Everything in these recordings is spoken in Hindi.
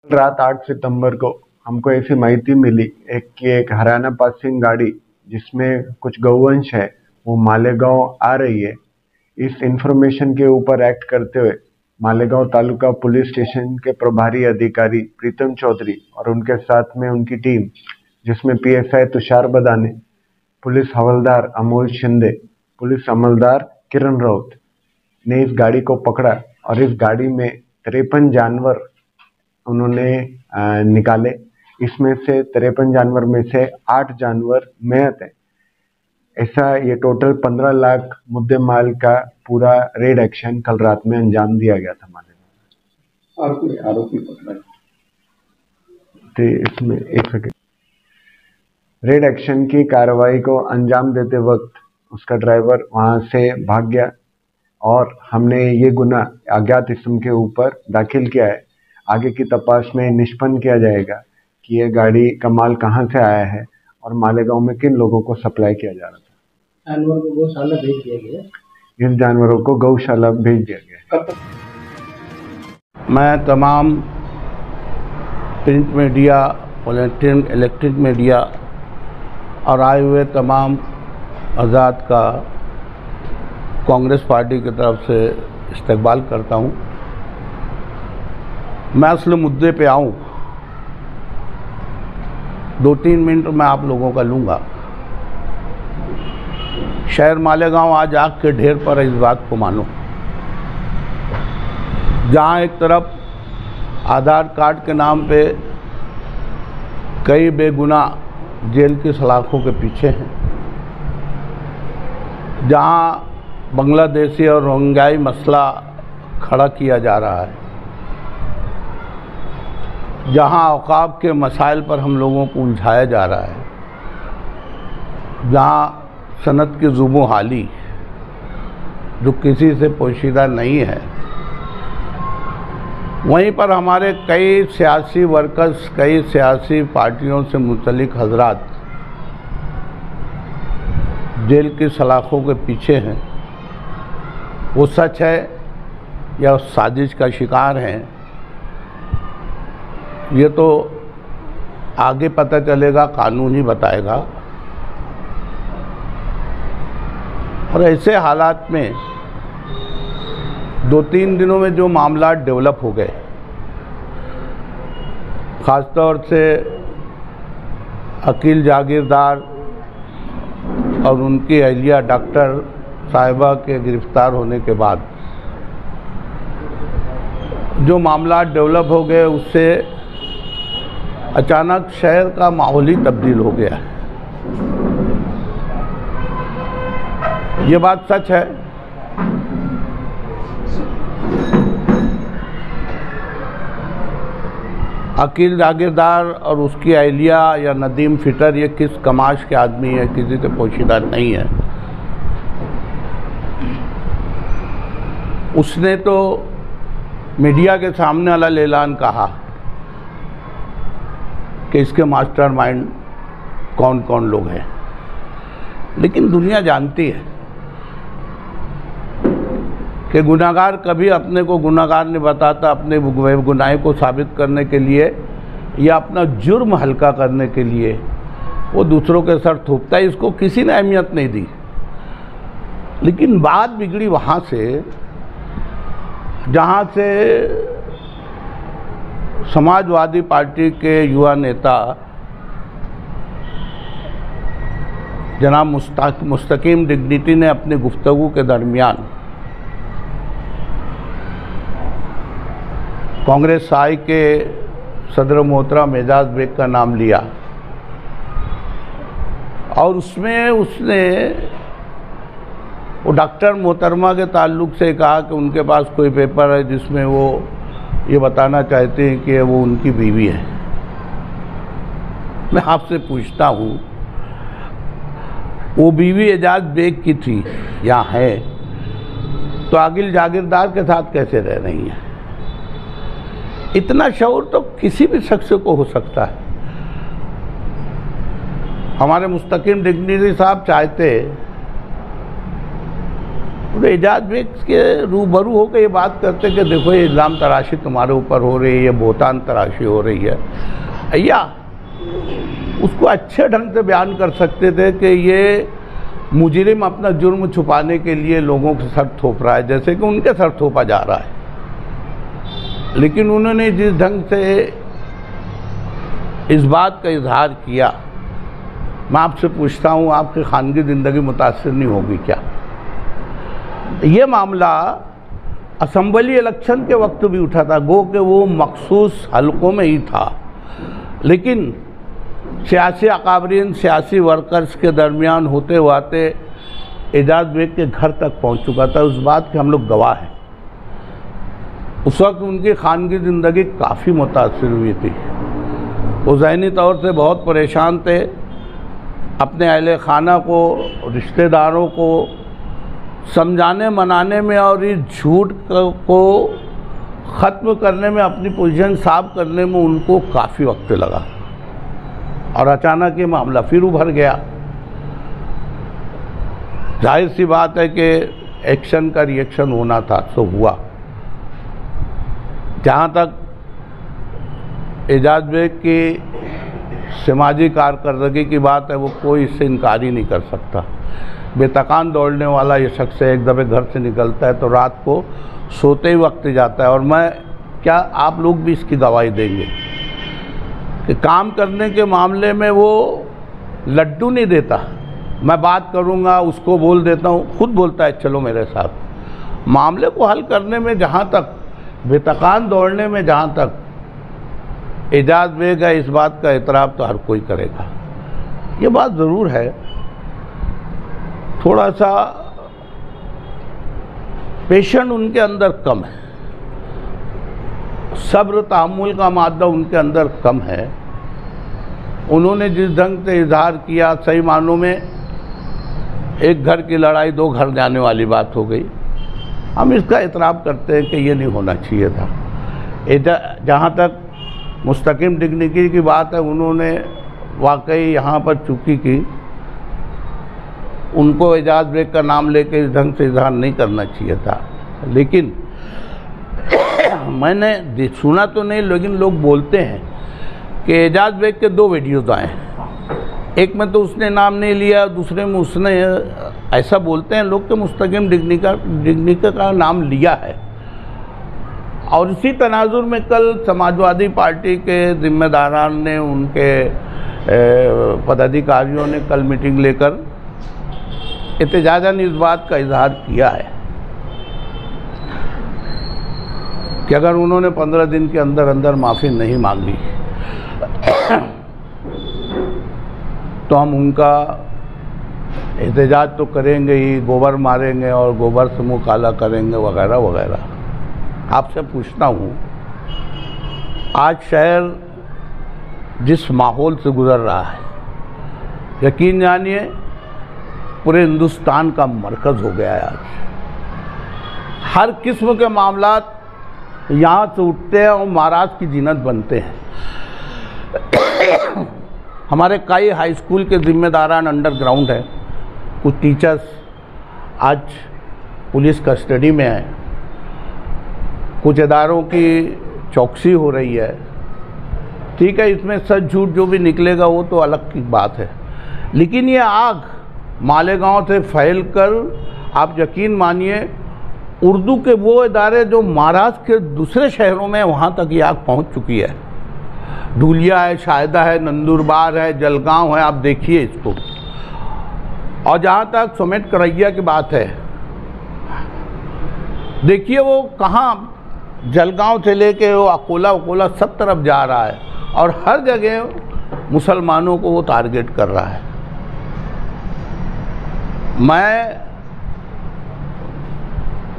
रात 8 सितंबर को हमको ऐसी माहिती मिली कि एक हरियाणा पासिंग गाड़ी जिसमें कुछ गौवंश है वो मालेगांव आ रही है। इस इंफॉर्मेशन के ऊपर एक्ट करते हुए मालेगांव तालुका पुलिस स्टेशन के प्रभारी अधिकारी प्रीतम चौधरी और उनके साथ में उनकी टीम, जिसमें पीएसआई तुषार बदाने, पुलिस हवलदार अमोल शिंदे, पुलिस अमलदार किरण राउत ने इस गाड़ी को पकड़ा और इस गाड़ी में 53 जानवर उन्होंने निकाले। इसमें से 53 जानवर में से 8 जानवर मृत हैं। ऐसा ये टोटल 15 लाख मुद्दे माल का पूरा रेड एक्शन कल रात में अंजाम दिया गया था मालेगांव। और कोई आरोपी पकड़ा? तो इसमें एक सेकंड, रेड एक्शन की कार्रवाई को अंजाम देते वक्त उसका ड्राइवर वहां से भाग गया और हमने ये गुना अज्ञात इस्म के ऊपर दाखिल किया है। आगे की तपास में निष्पन्न किया जाएगा कि ये गाड़ी का माल कहाँ से आया है और मालेगांव में किन लोगों को सप्लाई किया जा रहा था। जानवर को गौशाला भेज दिया गया। इन जानवरों को गौशाला भेज दिया गया। मैं तमाम प्रिंट मीडिया, इलेक्ट्रिक मीडिया और आए हुए तमाम आज़ाद का कांग्रेस पार्टी की तरफ से इस्तकबाल करता हूँ। मैं असल मुद्दे पे आऊँ, 2-3 मिनट मैं आप लोगों का लूँगा। शहर मालेगांव आज आग के ढेर पर इस बात को मानो, जहाँ एक तरफ आधार कार्ड के नाम पे कई बेगुनाह जेल की सलाखों के पीछे हैं, जहाँ बांग्लादेशी और रोहिंग्याई मसला खड़ा किया जा रहा है, जहाँ औकाफ के मसाइल पर हम लोगों को उलझाया जा रहा है, जहाँ सनत की जुबो हाली जो किसी से पोशीदा नहीं है, वहीं पर हमारे कई सियासी वर्कर्स, कई सियासी पार्टियों से मुतल्लिक हजरात जेल की सलाखों के पीछे हैं। वो सच है या साजिश का शिकार हैं, ये तो आगे पता चलेगा, कानून ही बताएगा। और ऐसे हालात में 2-3 दिनों में जो मामला डेवलप हो गए, ख़ासतौर से अकील जागीरदार और उनकी अहलिया डॉक्टर साहिबा के गिरफ्तार होने के बाद जो मामला डेवलप हो गए, उससे अचानक शहर का माहौल ही तब्दील हो गया है। ये बात सच है। अकील जागीरदार और उसकी अहलिया या नदीम फिटर ये किस कमाश के आदमी है, किसी से पोशीदा नहीं है। उसने तो मीडिया के सामने अलग ऐलान कहा कि इसके मास्टरमाइंड कौन कौन लोग हैं, लेकिन दुनिया जानती है कि गुनाहगार कभी अपने को गुनाहगार नहीं बताता। अपने गुनाह को साबित करने के लिए या अपना जुर्म हल्का करने के लिए वो दूसरों के सर थूकता है। इसको किसी ने अहमियत नहीं दी। लेकिन बात बिगड़ी वहाँ से जहाँ से समाजवादी पार्टी के युवा नेता जनाब मुस्तकीम डिग्निटी ने अपनी गुफ्तगू के दरमियान कांग्रेस साई के सदर मोहतरम एजाज बेग का नाम लिया और उसमें उसने वो डॉक्टर मोहतरमा के ताल्लुक से कहा कि उनके पास कोई पेपर है जिसमें वो ये बताना चाहते हैं कि वो उनकी बीवी है। मैं आपसे पूछता हूँ, वो बीवी एजाज बेग की थी या है, तो आगिल जागीरदार के साथ कैसे रह रही हैं? इतना शऊर तो किसी भी शख्स को हो सकता है। हमारे मुस्तकीम डिग्निटी साहब चाहते तो एजाज बेग के रूबरू होकर ये बात करते कि देखो ये इल्ज़ाम तराशी तुम्हारे ऊपर हो रही है, बोहतान तराशी हो रही है, या उसको अच्छे ढंग से बयान कर सकते थे कि ये मुजरिम अपना जुर्म छुपाने के लिए लोगों के सर थोप रहा है, जैसे कि उनके सर थोपा जा रहा है। लेकिन उन्होंने जिस ढंग से इस बात का इजहार किया, मैं आपसे पूछता हूँ, आपकी खानगी ज़िंदगी मुतासिर नहीं होगी क्या? ये मामला असम्बली इलेक्शन के वक्त भी उठा था, गो कि वो मखसूस हलकों में ही था, लेकिन सियासी अकाबरीन, सियासी वर्कर्स के दरमियान होते हुए एजाज बेग के घर तक पहुंच चुका था। उस बात के हम लोग गवाह हैं। उस वक्त उनकी खानगी ज़िंदगी काफ़ी मुतासिर हुई थी। वो ज़हनी तौर से बहुत परेशान थे। अपने अहले खाना को, रिश्तेदारों को समझाने मनाने में और इस झूठ को ख़त्म करने में, अपनी पोजीशन साफ करने में उनको काफ़ी वक्त लगा। और अचानक ये मामला फिर उभर गया। जाहिर सी बात है कि एक्शन का रिएक्शन होना था, सो हुआ। जहाँ तक एजाज बेग की समाजी कारकर्दगी की बात है, वो कोई इससे इनकार ही नहीं कर सकता। बेतकान दौड़ने वाला ये शख्स एक दफ़े घर से निकलता है तो रात को सोते ही वक्त जाता है। और मैं क्या, आप लोग भी इसकी गवाही देंगे कि काम करने के मामले में वो लड्डू नहीं देता। मैं बात करूँगा, उसको बोल देता हूँ, खुद बोलता है चलो मेरे साथ। मामले को हल करने में, जहाँ तक बेतकान दौड़ने में जहाँ तक एजाज बेग है, इस बात का एतराफ़ तो हर कोई करेगा। ये बात ज़रूर है, थोड़ा सा पेशेंट उनके अंदर कम है, सब्र तहम्मुल का मादा उनके अंदर कम है। उन्होंने जिस ढंग से इजहार किया, सही मानों में एक घर की लड़ाई दो घर जाने वाली बात हो गई। हम इसका इतराफ़ करते हैं कि ये नहीं होना चाहिए था। जहाँ तक मुस्तकिम डिग्निटी की बात है, उन्होंने वाकई यहाँ पर चूकी की, उनको एजाज बेग का नाम लेके इस ढंग से इजहार नहीं करना चाहिए था। लेकिन मैंने सुना तो नहीं, लेकिन लोग बोलते हैं कि एजाज बेग के 2 वीडियोज़ आए हैं। एक में तो उसने नाम नहीं लिया, दूसरे में उसने, ऐसा बोलते हैं लोग कि मुस्तकिम डिग्निटी का नाम लिया है। और इसी तनाजुर में कल समाजवादी पार्टी के जिम्मेदारान ने, उनके पदाधिकारियों ने कल मीटिंग लेकर एहतजाजन इस बात का इजहार किया है कि अगर उन्होंने 15 दिन के अंदर अंदर माफ़ी नहीं मांगी तो हम उनका एहतजाज तो करेंगे ही, गोबर मारेंगे और गोबर से मुँह काला करेंगे वगैरह वगैरह। आपसे पूछता हूँ, आज शहर जिस माहौल से गुज़र रहा है, यकीन जानिए पूरे हिंदुस्तान का मरकज़ हो गया है। आज हर किस्म के मामलात यहाँ से उठते हैं और महाराष्ट्र की जीनत बनते हैं। हमारे कई हाई स्कूल के जिम्मेदारान अंडरग्राउंड है, कुछ टीचर्स आज पुलिस कस्टडी में हैं, कुछ इदारों की चौकसी हो रही है। ठीक है, इसमें सच झूठ जो भी निकलेगा वो तो अलग की बात है, लेकिन ये आग मालेगांव से फैल कर, आप यकीन मानिए, उर्दू के वो इदारे जो महाराष्ट्र के दूसरे शहरों में, वहाँ तक ये आग पहुँच चुकी है। धूलिया है, शायदा है, नंदुरबार है, जलगांव है, आप देखिए इसको। और जहाँ तक सुमेट करैया की बात है, देखिए वो कहाँ, जलगांव से लेके वो अकोला सब तरफ जा रहा है और हर जगह मुसलमानों को वो टारगेट कर रहा है। मैं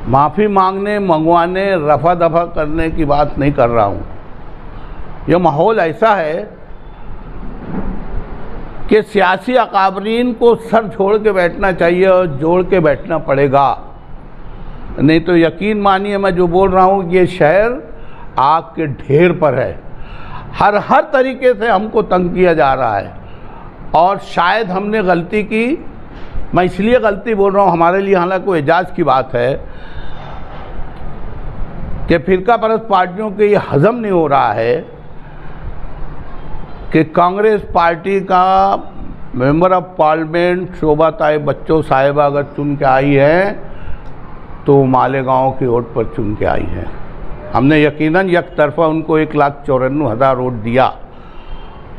माफ़ी मांगने, मंगवाने, रफा दफा करने की बात नहीं कर रहा हूँ। यह माहौल ऐसा है कि सियासी अकाबरीन को सर छोड़ के बैठना चाहिए और जोड़ के बैठना पड़ेगा, नहीं तो यकीन मानिए मैं जो बोल रहा हूँ, ये शहर आग के ढेर पर है। हर तरीके से हमको तंग किया जा रहा है और शायद हमने गलती की मैं इसलिए गलती बोल रहा हूँ, हमारे लिए हालांकि कोई एजाज़ की बात है कि फिरका परस्त पार्टियों के ये हजम नहीं हो रहा है कि कांग्रेस पार्टी का मेंबर ऑफ पार्लियामेंट शोभा ताई बच्चो साहिबा अगर चुन के आई है तो मालेगांव की वोट पर चुन के आई है। हमने यकीनन एक तरफा उनको 1,94,000 वोट दिया,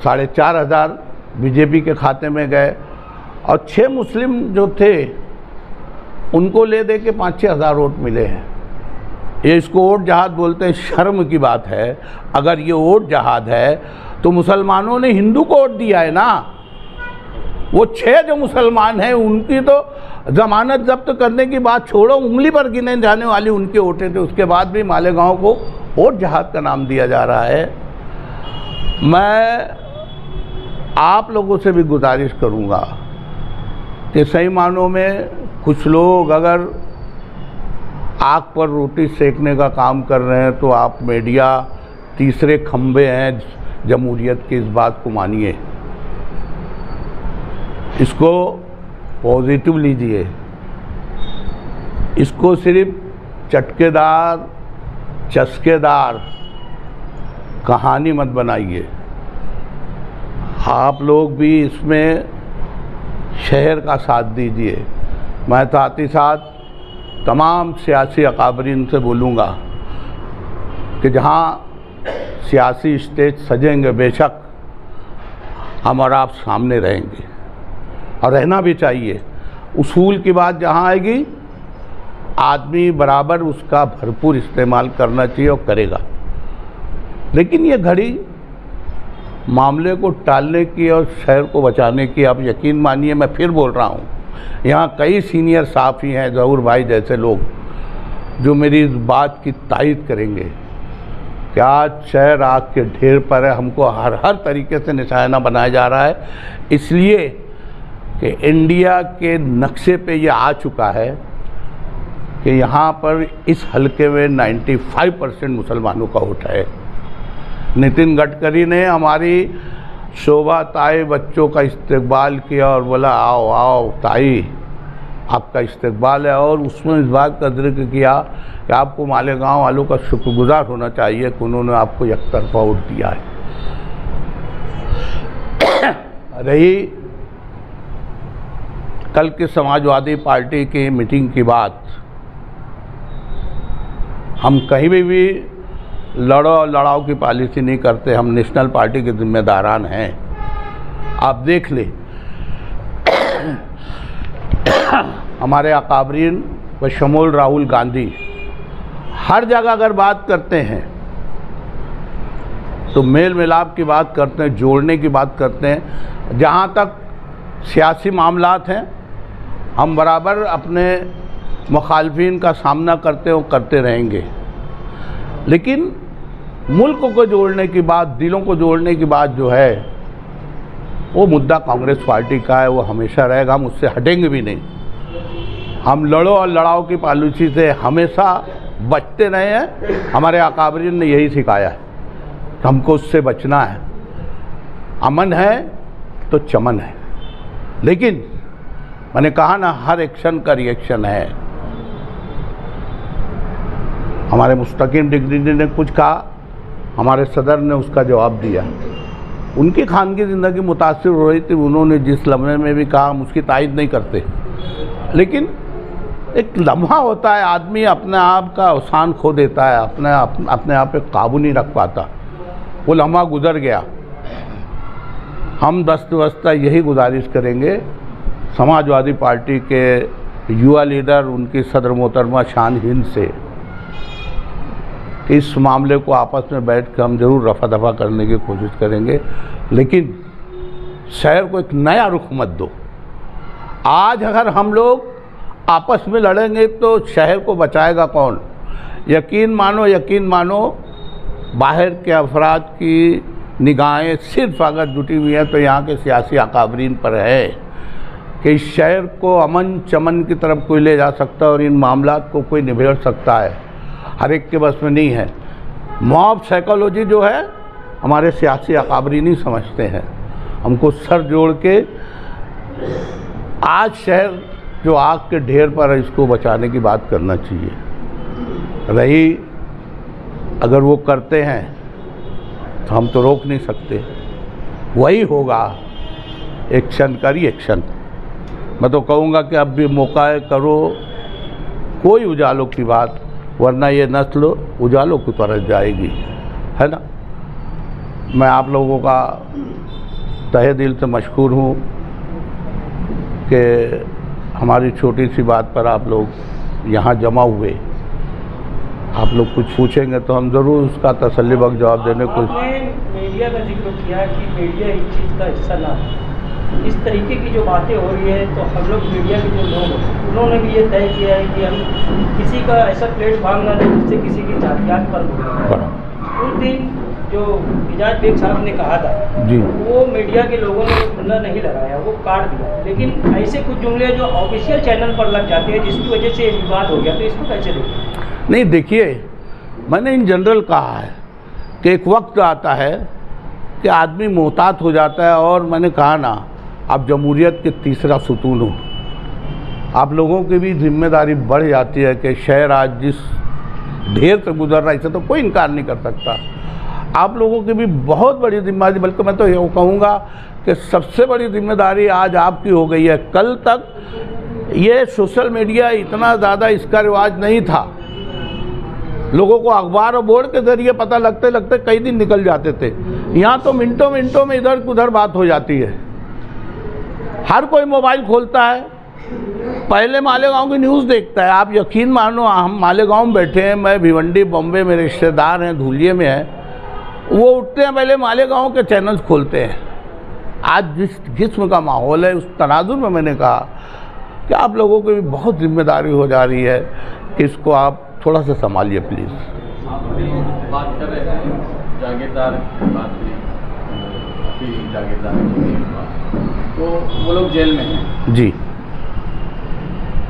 4,500 बीजेपी के खाते में गए और 6 मुस्लिम जो थे उनको ले दे के 5-6 हज़ार वोट मिले हैं। ये इसको वोट जहाद बोलते हैं, शर्म की बात है। अगर ये वोट जहाद है तो मुसलमानों ने हिंदू को वोट दिया है ना। वो 6 जो मुसलमान हैं उनकी तो जमानत जब्त करने की बात छोड़ो, उंगली पर गिने जाने वाली उनके वोटे थे, उसके बाद भी मालेगांव को वोट जहाद का नाम दिया जा रहा है। मैं आप लोगों से भी गुजारिश करूंगा कि सही मानों में कुछ लोग अगर आग पर रोटी सेकने का काम कर रहे हैं तो आप मीडिया तीसरे खंभे हैं जमहूरियत की, इस बात को मानिए, इसको पॉजिटिव लीजिए, इसको सिर्फ चटकेदार चस्केदार कहानी मत बनाइए। आप लोग भी इसमें शहर का साथ दीजिए। मैं साथ ही साथ तमाम सियासी अकाबरीन से बोलूँगा कि जहाँ सियासी स्टेज सजेंगे बेशक हम और आप सामने रहेंगे और रहना भी चाहिए। उसूल की बात जहाँ आएगी आदमी बराबर उसका भरपूर इस्तेमाल करना चाहिए और करेगा। लेकिन ये घड़ी मामले को टालने की और शहर को बचाने की, आप यकीन मानिए, मैं फिर बोल रहा हूँ, यहाँ कई सीनियर साफ़ी हैं, ज़हूर भाई जैसे लोग, जो मेरी इस बात की तायद करेंगे कि आज शहर आग के ढेर पर है। हमको हर तरीके से निशाना बनाया जा रहा है, इसलिए कि इंडिया के नक्शे पे ये आ चुका है कि यहाँ पर इस हलके में 95% मुसलमानों का वोट है। नितिन गडकरी ने हमारी शोभा ताई बच्चों का इस्तकबाल किया और बोला आओ आओ ताई आपका इस्तकबाल है, और उसमें इस बात का जिक्र किया कि आपको मालेगांव वालों का शुक्रगुजार होना चाहिए कि उन्होंने आपको एकतरफा वोट दिया है। रही कल की समाजवादी पार्टी की मीटिंग की बात, हम कहीं भी लड़ो और लड़ाओ की पॉलिसी नहीं करते, हम नेशनल पार्टी के जिम्मेदारान हैं। आप देख ले हमारे अकाबरीन बशमूल राहुल गांधी हर जगह अगर बात करते हैं तो मेल मिलाप की बात करते हैं, जोड़ने की बात करते हैं। जहाँ तक सियासी मामलात हैं हम बराबर अपने मुखालफिन का सामना करते और करते रहेंगे, लेकिन मुल्क को जोड़ने की बात, दिलों को जोड़ने की बात जो है वो मुद्दा कांग्रेस पार्टी का है, वो हमेशा रहेगा, हम उससे हटेंगे भी नहीं। हम लड़ो और लड़ाओ की पॉलिसी से हमेशा बचते रहे हैं। हमारे अकाबरीन ने यही सिखाया है, हमको उससे बचना है। अमन है तो चमन है, लेकिन मैंने कहा ना, हर एक्शन का रिएक्शन है। हमारे मुस्तकीम डिग्निटी ने कुछ कहा, हमारे सदर ने उसका जवाब दिया। उनकी खानगी ज़िंदगी मुतासिर हो रही थी, उन्होंने जिस लम्हे में भी कहा हम उसकी तायद नहीं करते, लेकिन एक लम्हा होता है, आदमी अपने आप का अवसान खो देता है, अपने आप पे काबू नहीं रख पाता। वो लम्हा गुजर गया। हम दस्त वस्ता यही गुजारिश करेंगे समाजवादी पार्टी के युवा लीडर, उनकी सदर मोहतरमा शान हिंद से, इस मामले को आपस में बैठ कर हम जरूर रफा दफा करने की कोशिश करेंगे, लेकिन शहर को एक नया रुख मत दो। आज अगर हम लोग आपस में लड़ेंगे तो शहर को बचाएगा कौन? यकीन मानो बाहर के अफराद की निगाहें सिर्फ अगर जुटी हुई हैं तो यहाँ के सियासी अकाबरीन पर है कि इस शहर को अमन चमन की तरफ कोई ले जा सकता है और इन मामलात को कोई निबेड़ सकता है। हर एक के बस में नहीं है। मॉब साइकोलॉजी जो है हमारे सियासी अकाबरीन ही समझते हैं। हमको सर जोड़ के आज शहर जो आग के ढेर पर है, इसको बचाने की बात करना चाहिए। रही अगर वो करते हैं तो हम तो रोक नहीं सकते, वही होगा। एक्शन करिए, एक्शन। मैं तो कहूँगा कि अब भी मौका है, करो कोई उजालों की बात, वरना ये नस्ल उजालों की तरफ जाएगी, है ना। मैं आप लोगों का तहे दिल से मशकूर हूँ कि हमारी छोटी सी बात पर आप लोग यहाँ जमा हुए। आप लोग कुछ पूछेंगे तो हम ज़रूर उसका तसल्लीबख्श जवाब देने को। मीडिया का जिक्र किया कि मीडिया इस चीज़ का हिस्सा ना हो, इस तरीके की जो बातें हो रही है, तो हम लोग मीडिया के जो लोग हैं उन्होंने भी ये तय किया है कि हम किसी का ऐसा प्लेटफॉर्म ना दें जिससे किसी की जातियात पर हो। उस दिन जो इजाज बेग साहब ने कहा था जी, वो मीडिया के लोगों ने जुमला नहीं लगाया, वो काट दिया, लेकिन ऐसे कुछ जुमले जो ऑफिशियल चैनल पर लग जाते हैं जिसकी वजह से विवाद हो गया, तो इसको कैसे देखें? नहीं, देखिए, मैंने इन जनरल कहा है कि एक वक्त आता है कि आदमी मोहतात हो जाता है, और मैंने कहा ना, आप जमहूरियत के तीसरा सुतून हो। आप लोगों की भी जिम्मेदारी बढ़ जाती है कि शहर आज जिस ढेर से गुजर रहा है, इसे तो कोई इनकार नहीं कर सकता। आप लोगों की भी बहुत बड़ी जिम्मेदारी, बल्कि मैं तो ये कहूँगा कि सबसे बड़ी जिम्मेदारी आज आपकी हो गई है। कल तक ये सोशल मीडिया इतना ज़्यादा इसका रिवाज नहीं था। लोगों को अखबार और बोर्ड के ज़रिए पता लगते लगते कई दिन निकल जाते थे। यहाँ तो मिनटों मिनटों में इधर उधर बात हो जाती है। हर कोई मोबाइल खोलता है, पहले मालेगांव की न्यूज़ देखता है। आप यकीन मानो, हम मालेगांव में बैठे हैं, मैं भिवंडी बॉम्बे में, रिश्तेदार हैं धुलिये में है, वो उठते हैं पहले मालेगांव के चैनल्स खोलते हैं। आज जिस किस्म का माहौल है, उस तनाजुर में मैंने कहा कि आप लोगों की भी बहुत जिम्मेदारी हो जा रही है कि इसको आप थोड़ा सा संभालिए प्लीज़। आपने बात कर रहे हैं जागीरदार की बात की, जागीरदार तो वो लोग जेल में हैं जी,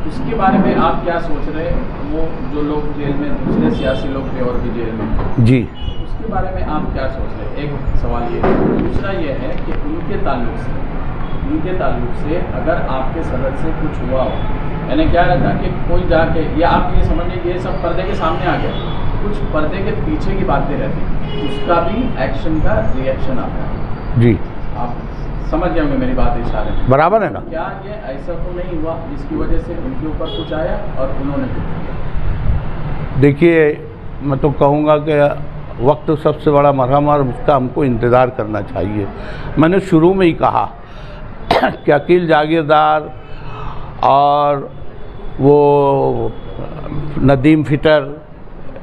उसके बारे में आप क्या सोच रहे हैं? वो जो लोग जेल में, दूसरे सियासी लोग थे और भी जेल में जी, उसके बारे में आप क्या सोच रहे हैं? एक सवाल ये है। दूसरा ये है कि उनके ताल्लुक से अगर आपके सदर से कुछ हुआ हो, यानी क्या रहता कि कोई जाके, या आप ये समझिए कि ये सब पर्दे के सामने आ गया, कुछ पर्दे के पीछे की बातें रहती, उसका भी एक्शन का रिएक्शन आता है जी, आप समझ जाएंगे मेरी बात, इशारे में बराबर है ना। क्या ये ऐसा तो नहीं हुआ जिसकी वजह से उनके ऊपर कुछ आया और उन्होंने कुछ? देखिए, मैं तो कहूँगा कि वक्त सबसे बड़ा मरहम, और उसका हमको इंतज़ार करना चाहिए। मैंने शुरू में ही कहा कि अकील जागीरदार और वो नदीम फिटर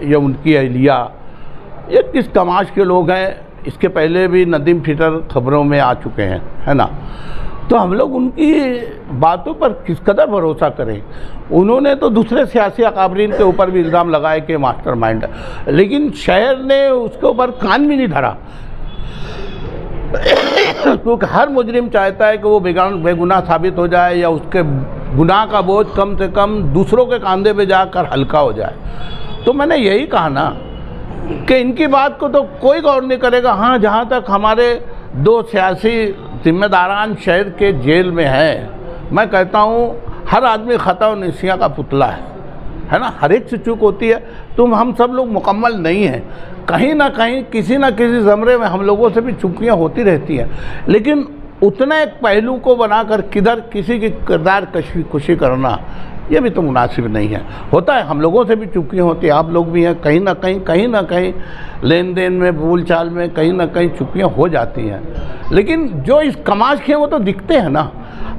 या उनकी अहलिया, ये किस तमाश के लोग हैं। इसके पहले भी नदीम फिटर खबरों में आ चुके हैं, है ना। तो हम लोग उनकी बातों पर किस कदर भरोसा करें। उन्होंने तो दूसरे सियासी अकाबरीन के ऊपर भी इल्ज़ाम लगाए कि मास्टरमाइंड है, लेकिन शहर ने उसके ऊपर कान भी नहीं धरा, क्योंकि हर मुजरिम चाहता है कि वो बेगुनाह साबित हो जाए, या उसके गुनाह का बोझ कम से कम दूसरों के कंधे पे जाकर हल्का हो जाए। तो मैंने यही कहा ना कि इनकी बात को तो कोई गौर नहीं करेगा। हाँ, जहाँ तक हमारे दो सियासी जिम्मेदारान शहर के जेल में हैं, मैं कहता हूँ हर आदमी ख़ता और निसिया का पुतला है ना। हर एक से चूक होती है, हम सब लोग मुकम्मल नहीं हैं। कहीं ना कहीं किसी न किसी ज़मरे में हम लोगों से भी चूकियाँ होती रहती हैं, लेकिन उतना एक पहलू को बनाकर किधर किसी की किरदार खुशी करना, ये भी तो मुनासिब नहीं है। होता है, हम लोगों से भी चूकियाँ होती हैं, आप लोग भी हैं, कहीं ना कहीं लेन देन में, बोल चाल में कहीं ना कहीं चूकियाँ हो जाती हैं, लेकिन जो इस कमाश के हैं वो तो दिखते हैं ना।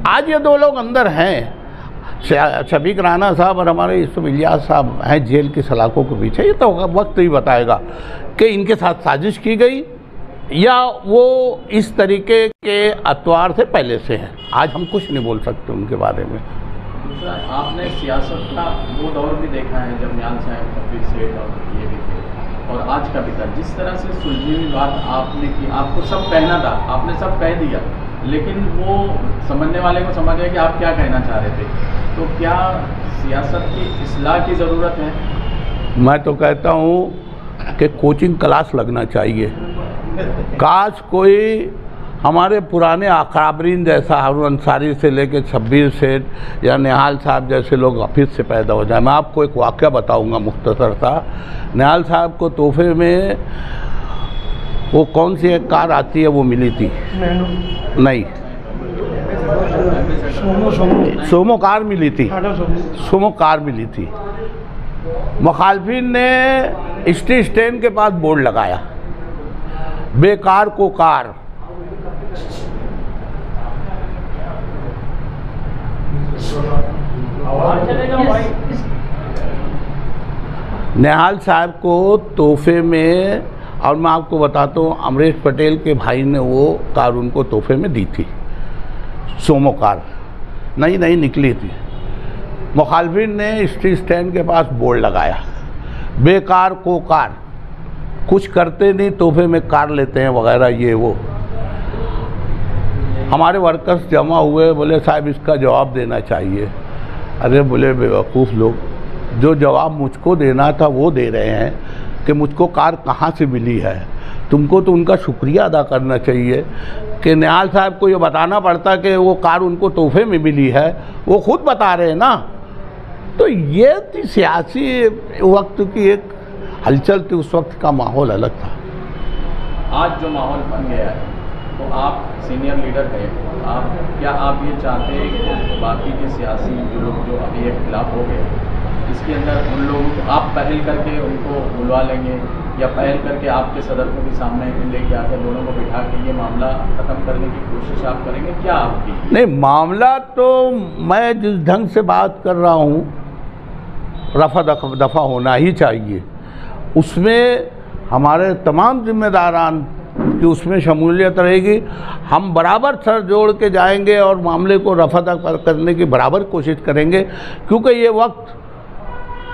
आज ये दो लोग अंदर हैं, शफीक राना साहब और हमारे यूसुफ इलियास साहब हैं जेल की सलाखों के पीछे। ये तो वक्त ही बताएगा कि इनके साथ साजिश की गई या वो इस तरीके के अतवार से पहले से हैं। आज हम कुछ नहीं बोल सकते उनके बारे में। दूसरा, आपने सियासत का वो दौर भी देखा है जब न्याल साहब, कबीर सेठ और ये भी थे, और आज का भी था। जिस तरह से सुलझी हुई बात आपने की, आपको सब कहना था, आपने सब कह दिया, लेकिन वो समझने वाले को समझ गया कि आप क्या कहना चाह रहे थे। तो क्या सियासत की इस्लाह की ज़रूरत है? मैं तो कहता हूँ कि कोचिंग क्लास लगना चाहिए। काश कोई हमारे पुराने अकाबरीन जैसा हारून अंसारी से लेकर शब्बीर सेठ या निहाल साहब जैसे लोग वापिस से पैदा हो जाए। मैं आपको एक वाक़या बताऊंगा मुख्तसर सा। निहाल साहब को तोहफे में वो कौन सी एक कार आती है वो मिली थी, नहीं सोमो कार मिली थी, सोमो कार मिली थी। मुखालफिन ने स्टैंड के पास बोर्ड लगाया, बेकार को कार। निहाल साहब को तोहफे में, और मैं आपको बताता हूँ अमरीश पटेल के भाई ने वो कार उनको तोहफे में दी थी, सोमो कार नई नई निकली थी। मुखालफिन ने स्टैंड के पास बोर्ड लगाया, बेकार को कार, कुछ करते नहीं तोहफे में कार लेते हैं वगैरह ये वो। हमारे वर्कर्स जमा हुए, बोले साहब इसका जवाब देना चाहिए। अरे बोले बेवकूफ़ लोग, जो जवाब मुझको देना था वो दे रहे हैं कि मुझको कार कहाँ से मिली है। तुमको तो उनका शुक्रिया अदा करना चाहिए कि निहाल साहब को ये बताना पड़ता कि वो कार उनको तोहफे में मिली है, वो खुद बता रहे हैं ना। तो ये थी सियासी वक्त की एक हलचल थी, उस वक्त का माहौल अलग था। आज जो माहौल बन गया है, तो आप सीनियर लीडर हैं, क्या आप ये चाहते हैं कि बाकी के सियासी जो लोग जो अभी एक खिलाफ हो गए, इसके अंदर उन लोगों को आप पहल करके उनको बुलवा लेंगे, या पहल करके आपके सदर को भी सामने लेके आकर दोनों को बिठा के ये मामला ख़त्म करने की कोशिश आप करेंगे? क्या आपकी? नहीं, मामला तो मैं जिस ढंग से बात कर रहा हूँ रफा दफ़ा होना ही चाहिए। उसमें हमारे तमाम जिम्मेदारान कि उसमें शमूलियत रहेगी। हम बराबर सर जोड़ के जाएंगे और मामले को रफा दफा करने की बराबर कोशिश करेंगे, क्योंकि ये वक्त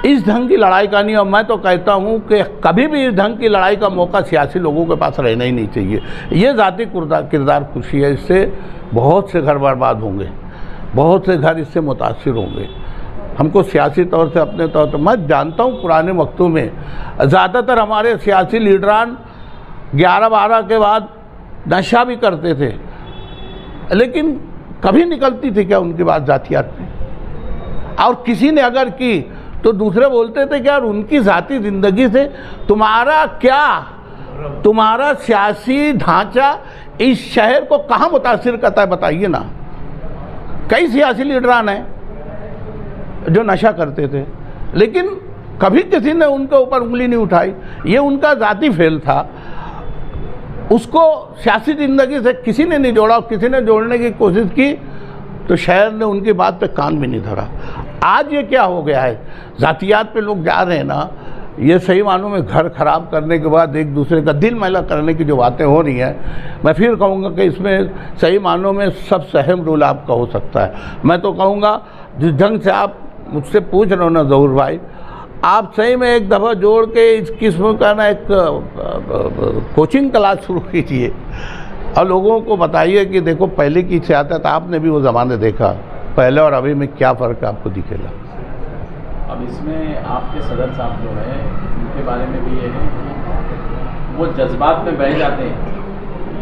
इस ढंग की लड़ाई का नहीं। और मैं तो कहता हूँ कि कभी भी इस ढंग की लड़ाई का मौका सियासी लोगों के पास रहना ही नहीं चाहिए। ये ज़ाती किरदार खुशी है, इससे बहुत से घर बर्बाद होंगे, बहुत से घर इससे मुतासिर होंगे। हमको सियासी तौर से, अपने तौर पर, मैं जानता हूँ पुराने वक्तों में ज़्यादातर हमारे सियासी लीडरान 11-12 के बाद नशा भी करते थे, लेकिन कभी निकलती थी क्या उनकी बात जातियात में? और किसी ने अगर की तो दूसरे बोलते थे कि यार उनकी ज़ाती ज़िंदगी से तुम्हारा क्या, तुम्हारा सियासी ढांचा इस शहर को कहाँ मुतासिर करता है बताइए ना। कई सियासी लीडरान हैं जो नशा करते थे, लेकिन कभी किसी ने उनके ऊपर उंगली नहीं उठाई। ये उनका ज़ाती फेल था, उसको सियासी ज़िंदगी से किसी ने नहीं जोड़ा। किसी ने जोड़ने की कोशिश की तो शहर ने उनकी बात पे कान भी नहीं धरा। आज ये क्या हो गया है, ज़ातियात पे लोग जा रहे हैं ना, ये सही मानों में घर ख़राब करने के बाद एक दूसरे का दिल मैला करने की जो बातें हो रही हैं, मैं फिर कहूँगा कि इसमें सही मानों में सबसे अहम रोल आपका हो सकता है। मैं तो कहूँगा जिस ढंग से आप मुझसे पूछ रहे हो ना ज़हूर भाई, आप सही में एक दफ़ा जोड़ के इस किस्म का ना एक कोचिंग क्लास शुरू कीजिए और लोगों को बताइए कि देखो पहले की सियासत आपने भी वो ज़माने देखा, पहले और अभी में क्या फ़र्क आपको दिखेगा। अब इसमें आपके सदर साहब जो हैं उनके बारे में भी ये है कि वो जज्बात में बह जाते हैं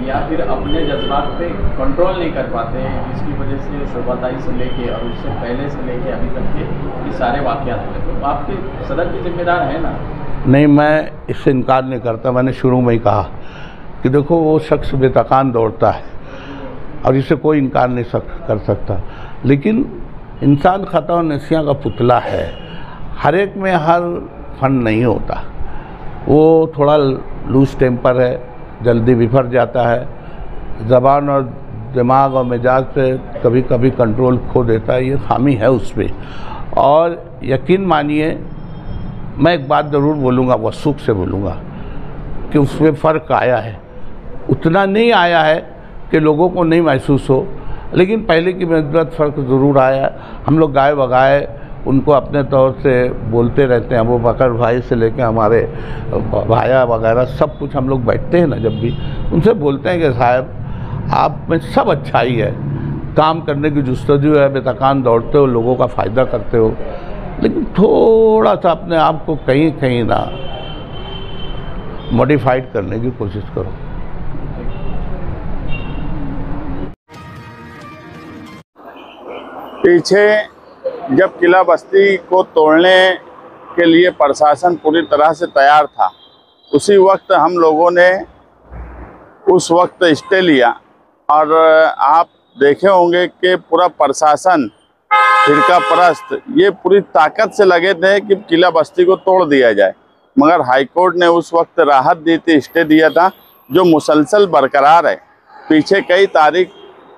या फिर अपने जज्बात पे कंट्रोल नहीं कर पाते हैं, जिसकी वजह से शोभाताई से लेके और उससे पहले से लेके अभी तक के ये सारे वाक़यात हुए। तो आपके सदर की जिम्मेदार है ना? नहीं, मैं इससे इनकार नहीं करता। मैंने शुरू में ही कहा कि देखो वो शख्स बेतकान दौड़ता है और इसे कोई इनकार नहीं कर सकता, लेकिन इंसान ख़ता और नसिया का पुतला है। हर एक में हर फन नहीं होता, वो थोड़ा लूज टेम्पर है, जल्दी बिफर जाता है, ज़बान और दिमाग और मिजाज पे कभी कभी कंट्रोल खो देता है। ये खामी है उस पर। और यकीन मानिए मैं एक बात ज़रूर बोलूँगा, वसूख से बोलूँगा कि उसमें फ़र्क आया है। उतना नहीं आया है कि लोगों को नहीं महसूस हो, लेकिन पहले की नस्बत फ़र्क ज़रूर आया है। हम लोग गाए बगाए उनको अपने तौर से बोलते रहते हैं। अबू बकर भाई से लेकर हमारे भाया वगैरह सब कुछ हम लोग बैठते हैं ना, जब भी उनसे बोलते हैं कि साहब आप में सब अच्छाई है, काम करने की जुस्तजू है, बेतकान दौड़ते हो, लोगों का फ़ायदा करते हो, लेकिन थोड़ा सा अपने आप को कहीं कहीं ना मॉडिफाइड करने की कोशिश करो। पीछे जब किला बस्ती को तोड़ने के लिए प्रशासन पूरी तरह से तैयार था, उसी वक्त हम लोगों ने उस वक्त स्टे लिया। और आप देखे होंगे कि पूरा प्रशासन, फिरका परस्त, ये पूरी ताकत से लगे थे कि किला बस्ती को तोड़ दिया जाए, मगर हाईकोर्ट ने उस वक्त राहत दी थी, स्टे दिया था, जो मुसलसल बरकरार है। पीछे कई तारीख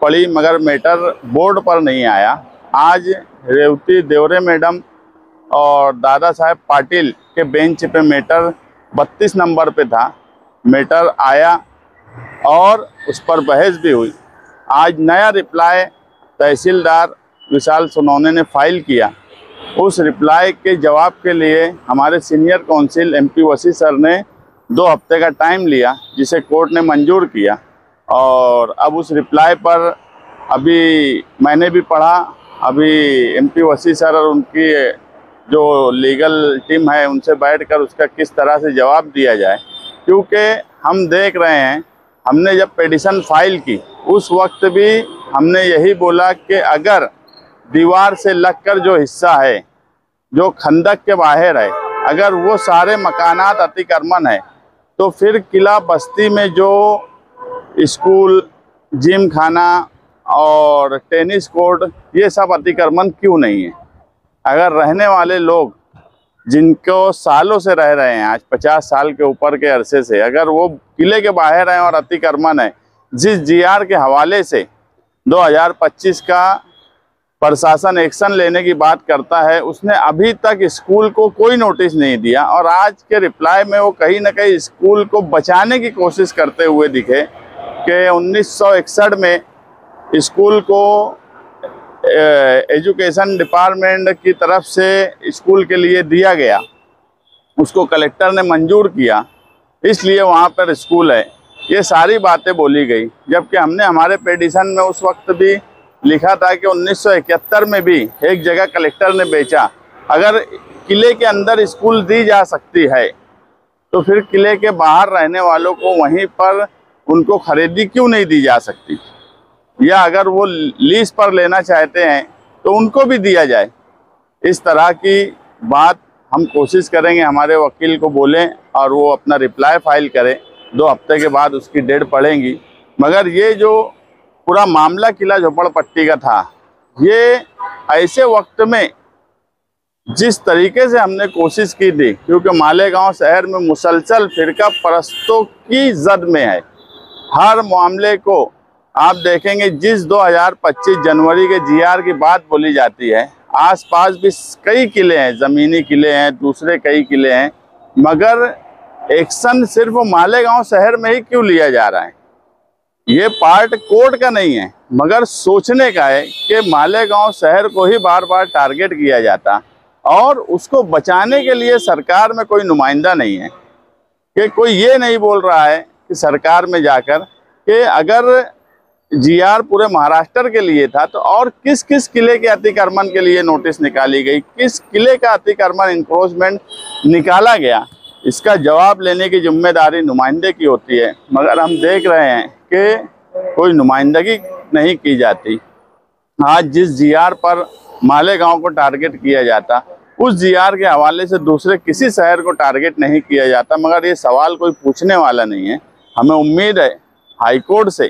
पड़ी मगर मैटर बोर्ड पर नहीं आया। आज रेवती देवरे मैडम और दादा साहेब पाटिल के बेंच पे मैटर 32 नंबर पे था, मैटर आया और उस पर बहस भी हुई। आज नया रिप्लाई तहसीलदार विशाल सोनौने ने फाइल किया। उस रिप्लाई के जवाब के लिए हमारे सीनियर काउंसिल MP वसी सर ने 2 हफ्ते का टाइम लिया, जिसे कोर्ट ने मंजूर किया। और अब उस रिप्लाई पर अभी मैंने भी पढ़ा, अभी MP वसी सर और उनकी जो लीगल टीम है उनसे बैठकर उसका किस तरह से जवाब दिया जाए, क्योंकि हम देख रहे हैं, हमने जब पिटीशन फाइल की उस वक्त भी हमने यही बोला कि अगर दीवार से लगकर जो हिस्सा है, जो खंदक के बाहर है, अगर वो सारे मकानात अतिक्रमण है, तो फिर किला बस्ती में जो स्कूल, जिम खाना और टेनिस कोर्ट, ये सब अतिक्रमण क्यों नहीं है? अगर रहने वाले लोग जिनको सालों से रह रहे हैं, आज 50 साल के ऊपर के अरसे से, अगर वो किले के बाहर हैं और अतिक्रमण है, जिस GR के हवाले से 2025 का प्रशासन एक्शन लेने की बात करता है, उसने अभी तक स्कूल को कोई नोटिस नहीं दिया। और आज के रिप्लाई में वो कहीं ना कहीं स्कूल को बचाने की कोशिश करते हुए दिखे कि 1961 में स्कूल को एजुकेशन डिपार्टमेंट की तरफ से स्कूल के लिए दिया गया, उसको कलेक्टर ने मंजूर किया, इसलिए वहाँ पर स्कूल है। ये सारी बातें बोली गई, जबकि हमने हमारे पिटीशन में उस वक्त भी लिखा था कि 1971 में भी एक जगह कलेक्टर ने बेचा। अगर किले के अंदर स्कूल दी जा सकती है तो फिर किले के बाहर रहने वालों को वहीं पर उनको खरीदी क्यों नहीं दी जा सकती, या अगर वो लीज पर लेना चाहते हैं तो उनको भी दिया जाए। इस तरह की बात हम कोशिश करेंगे, हमारे वकील को बोलें और वो अपना रिप्लाई फाइल करें। 2 हफ्ते के बाद उसकी डेट पड़ेगी। मगर ये जो पूरा मामला किला झोपड़पट्टी का था, ये ऐसे वक्त में जिस तरीके से हमने कोशिश की थी, क्योंकि मालेगांव शहर में मुसलसल फिरका परस्तों की जद में है। हर मामले को आप देखेंगे, जिस 2025 जनवरी के GR की बात बोली जाती है, आसपास भी कई किले हैं, ज़मीनी किले हैं, दूसरे कई किले हैं, मगर एक्शन सिर्फ मालेगांव शहर में ही क्यों लिया जा रहा है? ये पार्ट कोर्ट का नहीं है, मगर सोचने का है कि मालेगांव शहर को ही बार बार टारगेट किया जाता, और उसको बचाने के लिए सरकार में कोई नुमाइंदा नहीं है, कि कोई ये नहीं बोल रहा है कि सरकार में जाकर कि अगर GR पूरे महाराष्ट्र के लिए था तो और किस किस किले के अतिक्रमण के लिए नोटिस निकाली गई, किस किले का अतिक्रमण इंक्रोचमेंट निकाला गया, इसका जवाब लेने की जिम्मेदारी नुमाइंदे की होती है। मगर हम देख रहे हैं कि कोई नुमाइंदगी नहीं की जाती। आज जिस GR पर मालेगांव को टारगेट किया जाता, उस GR के हवाले से दूसरे किसी शहर को टारगेट नहीं किया जाता। मगर ये सवाल कोई पूछने वाला नहीं है। हमें उम्मीद है हाईकोर्ट से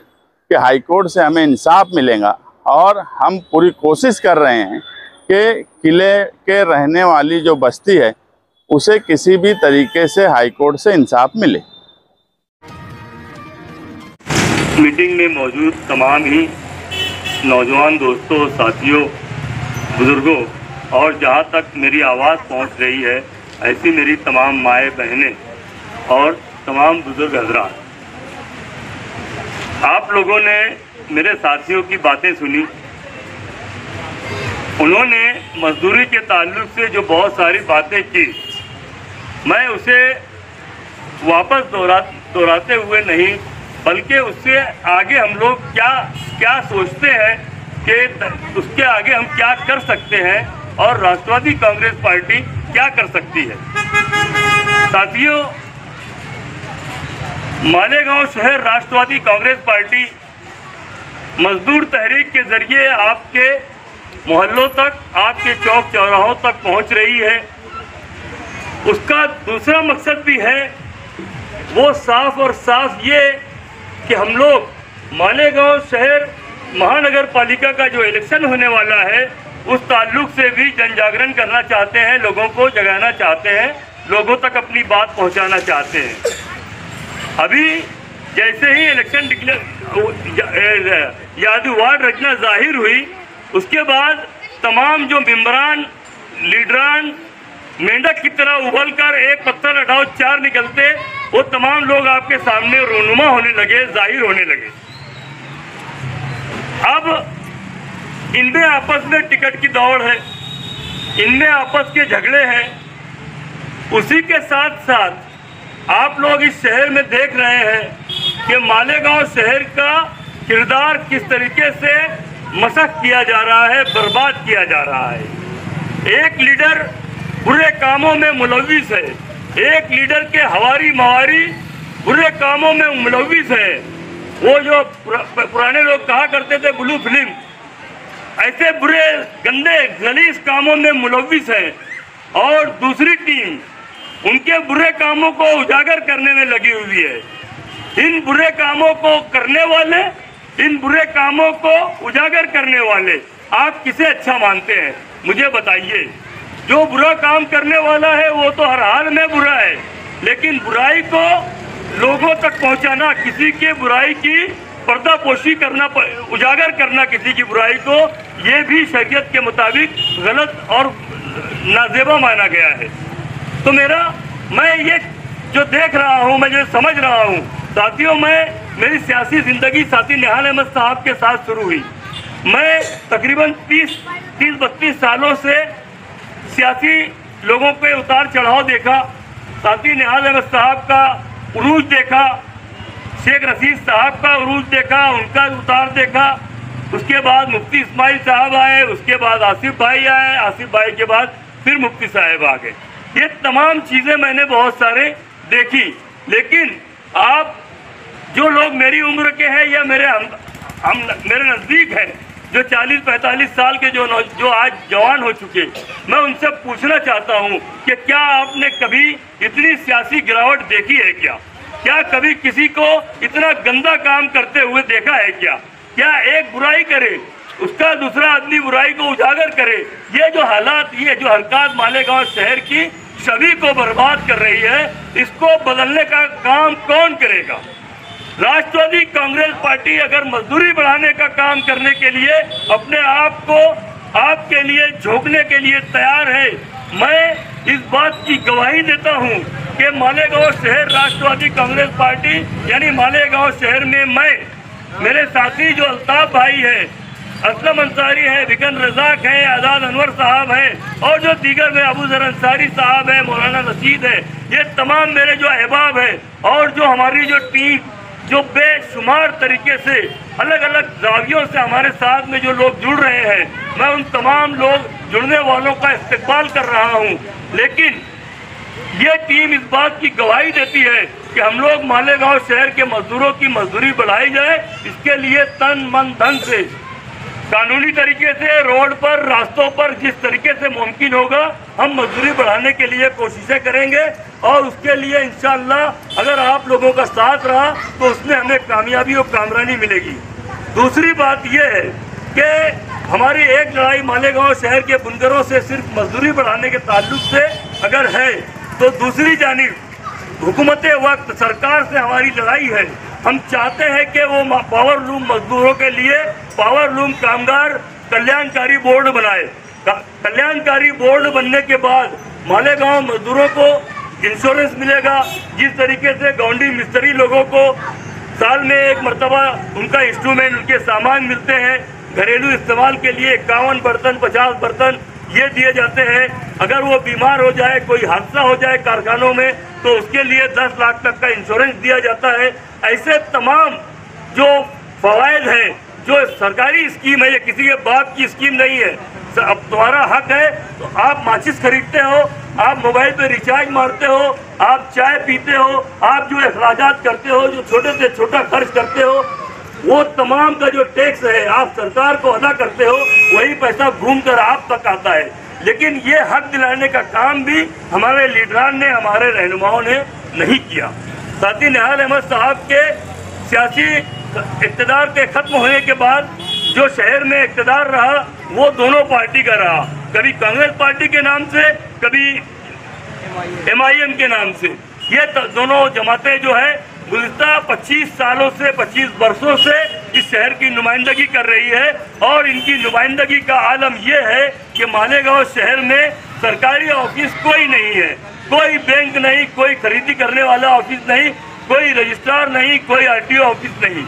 कि हाईकोर्ट से हमें इंसाफ मिलेगा, और हम पूरी कोशिश कर रहे हैं कि किले के रहने वाली जो बस्ती है उसे किसी भी तरीके से हाईकोर्ट से इंसाफ मिले। मीटिंग में मौजूद तमाम ही नौजवान दोस्तों, साथियों, बुजुर्गों और जहां तक मेरी आवाज़ पहुंच रही है, ऐसी मेरी तमाम माएँ बहनें और तमाम बुजुर्ग हजरात, आप लोगों ने मेरे साथियों की बातें सुनी। उन्होंने मजदूरी के ताल्लुक से जो बहुत सारी बातें की, मैं उसे वापस दोहराते हुए नहीं, बल्कि उससे आगे हम लोग क्या सोचते हैं कि उसके आगे हम क्या कर सकते हैं और राष्ट्रवादी कांग्रेस पार्टी क्या कर सकती है। साथियों, मालेगांव शहर राष्ट्रवादी कांग्रेस पार्टी मजदूर तहरीक के जरिए आपके मोहल्लों तक, आपके चौक चौराहों तक पहुंच रही है। उसका दूसरा मकसद भी है, वो साफ और साफ ये कि हम लोग मालेगांव शहर महानगर पालिका का जो इलेक्शन होने वाला है उस ताल्लुक से भी जन जागरण करना चाहते हैं, लोगों को जगाना चाहते हैं, लोगों तक अपनी बात पहुंचाना चाहते हैं। अभी जैसे ही इलेक्शन यादवार रचना जाहिर हुई, उसके बाद तमाम जो मेंबरान, लीडरान मेंढक की तरह उबल कर एक पत्थर हटाओ चार निकलते, वो तमाम लोग आपके सामने रोनुमा होने लगे, जाहिर होने लगे। अब इनमें आपस में टिकट की दौड़ है, इनमें आपस के झगड़े हैं। उसी के साथ साथ आप लोग इस शहर में देख रहे हैं कि मालेगांव शहर का किरदार किस तरीके से मसख किया जा रहा है, बर्बाद किया जा रहा है। एक लीडर बुरे कामों में मुलविस है, एक लीडर के हवारी मवारी बुरे कामों में मुलविस है। वो जो पुराने लोग कहा करते थे ब्लू फिल्म, ऐसे बुरे गंदे गलीज कामों में मुलविस है। और दूसरी टीम उनके बुरे कामों को उजागर करने में लगी हुई है। इन बुरे कामों को करने वाले, इन बुरे कामों को उजागर करने वाले आप किसे अच्छा मानते हैं, मुझे बताइए। जो बुरा काम करने वाला है वो तो हर हाल में बुरा है, लेकिन बुराई को लोगों तक पहुंचाना, किसी के बुराई की पर्दापोशी करना, उजागर करना किसी की बुराई को, ये भी शरीयत के मुताबिक गलत और नाजेबा माना गया है। तो मैं ये जो देख रहा हूँ, मैं जो समझ रहा हूँ साथियों, मेरी सियासी ज़िंदगी साथी निहाल अहमद साहब के साथ शुरू हुई। मैं तकरीबन 30-32 सालों से सियासी लोगों पे उतार चढ़ाव देखा। साथी निहाल अहमद साहब का उरूज देखा, शेख रशीद साहब का उरूज देखा, उनका उतार देखा। उसके बाद मुफ्ती इस्माइल साहब आए, उसके बाद आसिफ भाई आए, आसिफ भाई के बाद फिर मुफ्ती साहब आ गए। ये तमाम चीज़ें मैंने बहुत सारे देखी, लेकिन आप जो लोग मेरी उम्र के हैं या मेरे नज़दीक हैं, जो 40-45 साल के जो आज जवान हो चुके, मैं उनसे पूछना चाहता हूं कि क्या आपने कभी इतनी सियासी गिरावट देखी है क्या? क्या कभी किसी को इतना गंदा काम करते हुए देखा है क्या? क्या एक बुराई करे, उसका दूसरा आदमी बुराई को उजागर करे? ये जो हालात, ये जो हरकत मालेगांव शहर की छवि को बर्बाद कर रही है, इसको बदलने का काम कौन करेगा? राष्ट्रवादी कांग्रेस पार्टी अगर मजदूरी बढ़ाने का काम करने के लिए अपने आप को आपके लिए झोंकने के लिए तैयार है, मैं इस बात की गवाही देता हूं कि मालेगांव शहर राष्ट्रवादी कांग्रेस पार्टी यानी मालेगांव शहर में मेरे साथी जो अल्ताफ भाई है, असलम अंसारी है, बिकन रजाक है, आज़ाद अनवर साहब हैं और जो दीगर में अबू ज़र अंसारी साहब है, मौलाना रशीद है, ये तमाम मेरे जो अहबाब है और जो हमारी जो टीम जो बेशुमार तरीके से अलग अलग जावियों से हमारे साथ में जो लोग जुड़ रहे हैं, मैं उन तमाम लोग जुड़ने वालों का इस्तेक़बाल कर रहा हूं। लेकिन ये टीम इस बात की गवाही देती है कि हम लोग मालेगांव शहर के मजदूरों की मजदूरी बढ़ाई जाए, इसके लिए तन मन धन से कानूनी तरीके से रोड पर, रास्तों पर जिस तरीके से मुमकिन होगा हम मजदूरी बढ़ाने के लिए कोशिशें करेंगे और उसके लिए इंशाअल्लाह अगर आप लोगों का साथ रहा तो उसमें हमें कामयाबी और कामरानी मिलेगी। दूसरी बात यह है कि हमारी एक लड़ाई मालेगांव शहर के बुनकरों से सिर्फ मजदूरी बढ़ाने के ताल्लुक से अगर है, तो दूसरी जानिब हुकूमत वक्त सरकार से हमारी लड़ाई है। हम चाहते हैं कि वो पावर लूम मजदूरों के लिए पावर लूम कामगार कल्याणकारी बोर्ड बनाए। कल्याणकारी बोर्ड बनने के बाद मालेगांव मजदूरों को इंश्योरेंस मिलेगा। जिस तरीके से गौंडी मिस्त्री लोगों को साल में एक मरतबा उनका इंस्ट्रूमेंट, उनके सामान मिलते हैं, घरेलू इस्तेमाल के लिए 51 बर्तन, 50 बर्तन ये दिए जाते हैं। अगर वो बीमार हो जाए, कोई हादसा हो जाए कारखानों में, तो उसके लिए 10 लाख तक का इंश्योरेंस दिया जाता है। ऐसे तमाम जो फवायद हैं, जो सरकारी स्कीम है, ये किसी के बाप की स्कीम नहीं है। अब तुम्हारा हक है तो आप माचिस खरीदते हो, आप मोबाइल पे रिचार्ज मारते हो, आप चाय पीते हो, आप जो अखराजात करते हो, जो छोटे से छोटा खर्च करते हो, वो तमाम का जो टैक्स है आप सरकार को अदा करते हो वही पैसा घूम कर आप तक आता है। लेकिन ये हक दिलाने का काम भी हमारे लीडरान ने, हमारे रहनुमाओं ने नहीं किया। साथ ही निहाल अहमद साहब के सियासी इक़्तिदार के खत्म होने के बाद जो शहर में इक़्तिदार रहा वो दोनों पार्टी का रहा, कभी कांग्रेस पार्टी के नाम से, कभी MIM के नाम से। ये दोनों जमातें जो है गुज़िश्ता 25 सालों से, 25 वर्षों से इस शहर की नुमाइंदगी कर रही है। और इनकी नुमाइंदगी का आलम यह है कि मालेगांव शहर में सरकारी ऑफिस कोई नहीं है, कोई बैंक नहीं, कोई खरीदी करने वाला ऑफिस नहीं, कोई रजिस्ट्रार नहीं, कोई RTO ऑफिस नहीं।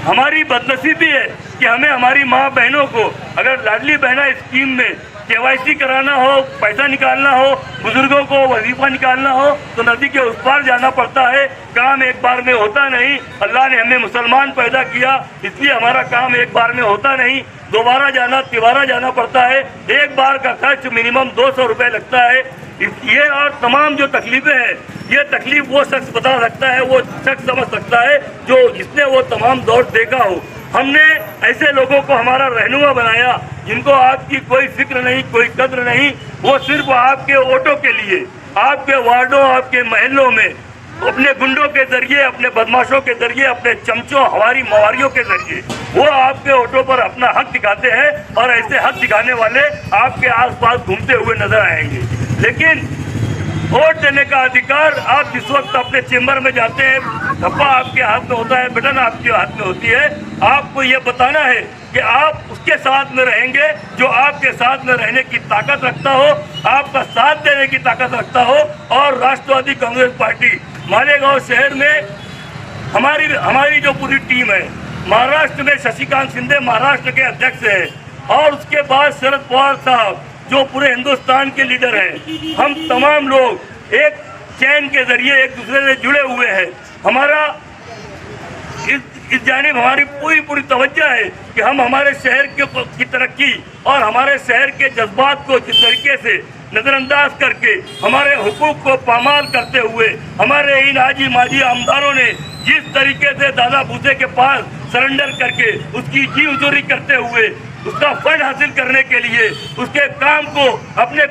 हमारी बदनसीबी है कि हमें हमारी माँ बहनों को अगर लाडली बहना स्कीम में KYC कराना हो, पैसा निकालना हो, बुजुर्गों को वजीफा निकालना हो तो नदी के उस पार जाना पड़ता है। काम एक बार में होता नहीं। अल्लाह ने हमें मुसलमान पैदा किया, इसलिए हमारा काम एक बार में होता नहीं, दोबारा जाना, तिबारा जाना पड़ता है। एक बार का खर्च मिनिमम 200 रुपये लगता है। ये और तमाम जो तकलीफें हैं, ये तकलीफ वो शख्स बता सकता है, वो शख्स समझ सकता है जो जिसने वो तमाम दौर देखा हो। हमने ऐसे लोगों को हमारा रहनुमा बनाया जिनको आपकी कोई फिक्र नहीं, कोई कद्र नहीं। वो सिर्फ आपके वोटों के लिए, आपके वार्डों, आपके महलों में अपने गुंडों के जरिए, अपने बदमाशों के जरिए, अपने चमचों, हमारी मवारियों के जरिए वो आपके वोटों पर अपना हक दिखाते हैं। और ऐसे हक दिखाने वाले आपके आसपास घूमते हुए नजर आएंगे। लेकिन वोट देने का अधिकार, आप जिस वक्त अपने चेंबर में जाते हैं, धब्बा आपके हाथ में होता है, बटन आपके हाथ में होती है, आपको ये बताना है कि आप उसके साथ में रहेंगे जो आपके साथ में रहने की ताकत रखता हो, आपका साथ देने की ताकत रखता हो। और राष्ट्रवादी कांग्रेस पार्टी मालेगांव शहर में हमारी जो पूरी टीम है, महाराष्ट्र में शशिकांत शिंदे महाराष्ट्र के अध्यक्ष हैं, और उसके बाद शरद पवार साहब जो पूरे हिंदुस्तान के लीडर हैं। हम तमाम लोग एक चैन के जरिए एक दूसरे से जुड़े हुए हैं। हमारा इस जानिब हमारी पूरी तवज्जो है कि हम हमारे शहर की तरक्की और हमारे शहर के जज्बात को जिस तरीके से नज़रअंदाज करके, हमारे हुकूक को पामाल करते हुए, हमारे इन हाजी माजी आमदारों ने जिस तरीके से दादा भूसे के पास सरेंडर करके उसकी जी हुजूरी करते हुए उसका फंड हासिल करने के लिए उसके काम को, अपने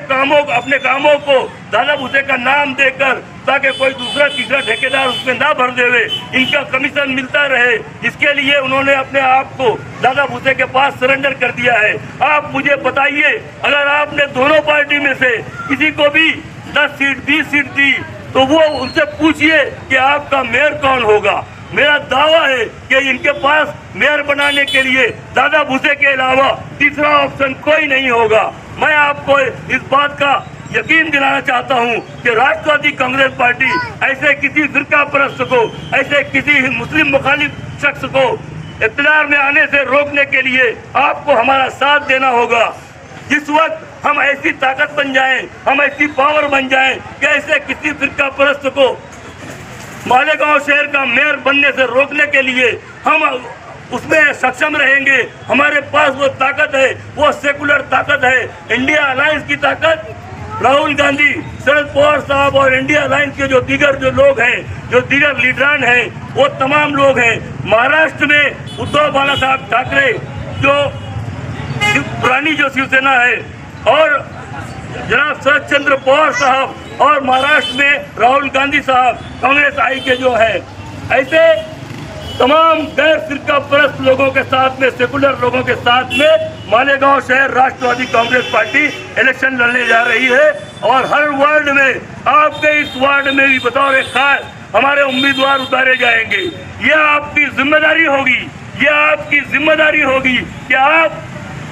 कामों को दादा भूसे का नाम देकर, ताकि कोई दूसरा तीसरा ठेकेदार उसमें ना भर देवे, इनका कमीशन मिलता रहे, इसके लिए उन्होंने अपने आप को दादा भूसे के पास सरेंडर कर दिया है। आप मुझे बताइए, अगर आपने दोनों पार्टी में से किसी को भी 10 सीट 20 सीट दी तो वो उनसे पूछिए कि आपका मेयर कौन होगा। मेरा दावा है कि इनके पास मेयर बनाने के लिए दादा भूसे के अलावा तीसरा ऑप्शन कोई नहीं होगा। मैं आपको इस बात का यकीन दिलाना चाहता हूं कि राष्ट्रवादी कांग्रेस पार्टी ऐसे किसी फिरका परस्त को, ऐसे किसी मुस्लिम मुखालिफ शख्स को इक़्तिदार में आने से रोकने के लिए आपको हमारा साथ देना होगा। जिस वक्त हम ऐसी ताकत बन जाएं, हम ऐसी पावर बन जाएं कि ऐसे किसी फिरका परस्त को मालेगांव शहर का मेयर बनने से रोकने के लिए हम उसमें सक्षम रहेंगे। हमारे पास वो ताकत है, वो सेकुलर ताकत है, इंडिया अलायंस की ताकत। राहुल गांधी, शरद पवार साहब और इंडिया अलायंस के जो लोग हैं, जो दीगर लीडरान हैं, वो तमाम लोग हैं। महाराष्ट्र में उद्धव बाला साहब ठाकरे जो पुरानी जो शिवसेना है, और जनाब शरद चंद्र पवार साहब, और महाराष्ट्र में राहुल गांधी साहब कांग्रेस आई के जो है, ऐसे तमाम गैर फिरका परस्त लोगों के साथ में, सेकुलर लोगों के साथ में मालेगांव शहर राष्ट्रवादी कांग्रेस पार्टी इलेक्शन लड़ने जा रही है। और हर वार्ड में, आपके इस वार्ड में भी बतौर खास हमारे उम्मीदवार उतारे जाएंगे। यह आपकी जिम्मेदारी होगी, यह आपकी जिम्मेदारी होगी कि आप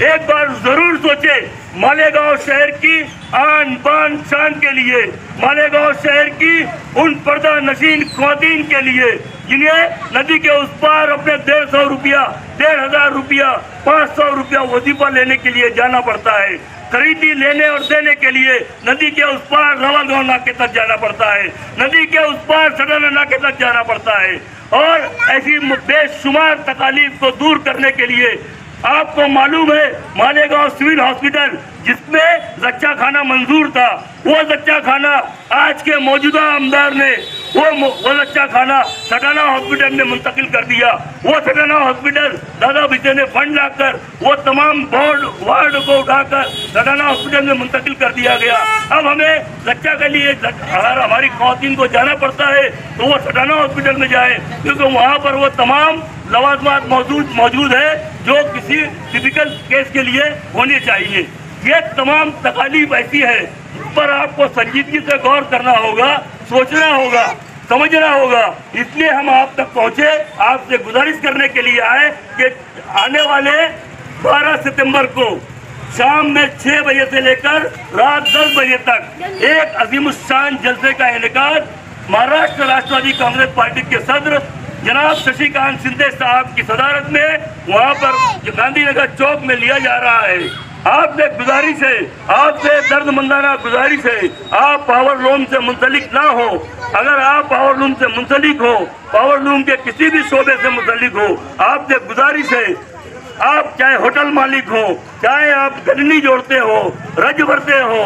एक बार जरूर सोचे मालेगांव शहर की आन बान शान के लिए, मालेगांव शहर की उन पर्दा नशीन ख्वातीन के लिए जिन्हें नदी के उस पार अपने 150 रुपया, 1500 रुपया, 500 रुपया वजीफा लेने के लिए जाना पड़ता है। खरीदी लेने और देने के लिए नदी के उस पार रवागांव नाके तक जाना पड़ता है, नदी के उस पार सडाना नाके तक जाना पड़ता है। और ऐसी बेशुमार तकालीफ को दूर करने के लिए आपको मालूम है मालेगांव सिविल हॉस्पिटल जिसमें जच्चा खाना मंजूर था, वो जच्चा खाना आज के मौजूदा आमदार ने वो जच्चा खाना सटाना हॉस्पिटल में मुंतकिल कर दिया। वो सटाना हॉस्पिटल दादा बिसे ने फंड लाकर वो तमाम वार्ड को उठाकर सटाना हॉस्पिटल में मुंतकिल कर दिया गया। अब हमें जच्चा के लिए अगर हमारी खवातीन को जाना पड़ता है तो वो सटाना हॉस्पिटल में जाए, क्योंकि वहाँ पर वो तमाम लवाजमात मौजूद है जो किसी टिपिकल केस के लिए होने चाहिए। ये तमाम तकालीफ ऐसी है जिस पर आपको संजीदगी से गौर करना होगा, सोचना होगा, समझना होगा। इसलिए हम आप तक पहुँचे, आपसे गुजारिश करने के लिए आए कि आने वाले 12 सितंबर को शाम में 6 बजे से लेकर रात 10 बजे तक एक अजीमुश्शान जलसे का इनेकाद महाराष्ट्र राष्ट्रवादी कांग्रेस पार्टी के सदर जनाब शशिकांत शिंदे साहब की सदारत में वहाँ पर गांधीनगर चौक में लिया जा रहा है। आपसे गुजारिश है, आपसे दर्दमंदाना गुजारिश है, आप पावर लूम से मुंसलिक ना हो। अगर आप पावर लूम से मुंसलिक हो, पावर लूम के किसी भी शोबे से मुंसलिक हो, आपसे गुजारिश है, आप चाहे होटल मालिक हो, चाहे आप गन्नी जोड़ते हो, रज भरते हो,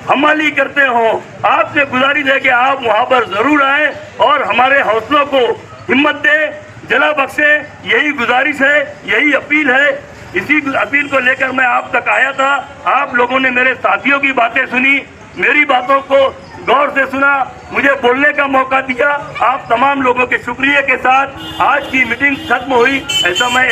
हमाली करते हो, आपसे गुजारिश है कि आप वहाँ पर जरूर आए और हमारे हौसलों को हिम्मत दे, जला बख्शे। यही गुजारिश है, यही अपील है। इसी अपील को लेकर मैं आप तक आया था। आप लोगों ने मेरे साथियों की बातें सुनी, मेरी बातों को गौर से सुना, मुझे बोलने का मौका दिया। आप तमाम लोगों के शुक्रिया के साथ आज की मीटिंग खत्म हुई, ऐसा मैं